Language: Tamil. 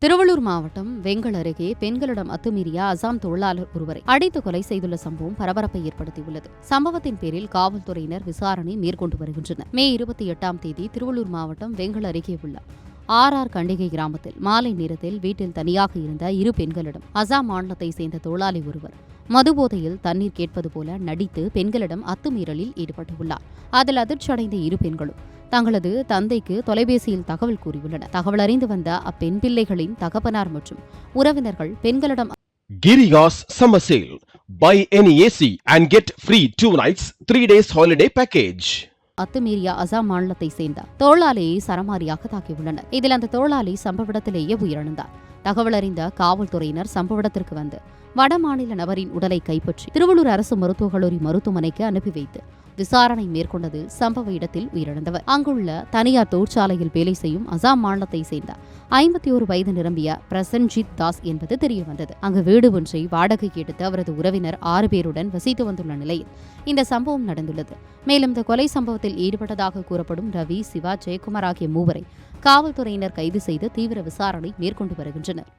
திருவள்ளூர் மாவட்டம் வெங்கல் அருகே பெண்களிடம் அத்துமீறிய அசாம் தொழிலாளர் ஒருவரை அடித்து கொலை செய்துள்ள சம்பவம் பரபரப்பை ஏற்படுத்தியுள்ளது. சம்பவத்தின் பேரில் காவல்துறையினர் விசாரணை மேற்கொண்டு வருகின்றனர். மே 28ஆம் தேதி திருவள்ளூர் மாவட்டம் வெங்கல் அருகே உள்ள ஆர் கண்டிகை கிராமத்தில் மாலை நேரத்தில் வீட்டில் தனியாக இருந்த இரு பெண்களிடம் அசாம் மாநிலத்தை சேர்ந்த தொழிலாளி ஒருவர் மதுபோதையில் தண்ணீர் கேட்பது போல நடித்து பெண்களிடம் அத்துமீறலில் ஈடுபட்டுள்ளார். அதில் அதிர்ச்சியடைந்த இரு பெண்களும் தங்களது தந்தைக்கு தொலைபேசியில் தகவல் கூறியுள்ளனர். தகவல் அறிந்து வந்த அப்பெண் பிள்ளைகளின் தகப்பனார் மற்றும் உறவினர்கள் பெண்களிடம் Giriya's Summer Sale. Buy any AC and get free 2 nights, 3 days holiday package. அத்துமீறிய Assam மாநிலத்தை சேர்ந்த தொழிலாளியை சரமாரியாக தாக்கியுள்ளனர். இதில் அந்த தொழிலாளி சம்பவ இடத்திலேயே உயிரிழந்தார். தகவல் அறிந்த காவல்துறையினர் சம்பவ இடத்திற்கு வந்து வடமாநில நபரின் உடலை கைப்பற்றி திருவள்ளூர் அரசு மருத்துவக் கல்லூரி மருத்துவமனைக்கு அனுப்பி வைத்து விசாரணை மேற்கொண்டதில் சம்பவ இடத்தில் உயிரிழந்தவர் அங்குள்ள தனியார் தொழிற்சாலையில் வேலை செய்யும் அசாம் மாநிலத்தை சேர்ந்த 51 வயது நிரம்பிய பிரசன்ஜித் தாஸ் என்பது தெரியவந்தது. அங்கு வீடு ஒன்றை வாடகைக்கு எடுத்து அவரது உறவினர் 6 பேருடன் வசித்து வந்துள்ள நிலையில் இந்த சம்பவம் நடந்துள்ளது. மேலும் இந்த கொலை சம்பவத்தில் ஈடுபட்டதாக கூறப்படும் ரவி, சிவா, ஜெயக்குமார் ஆகிய மூவரை காவல்துறையினர் கைது செய்து தீவிர விசாரணை மேற்கொண்டு வருகின்றனர்.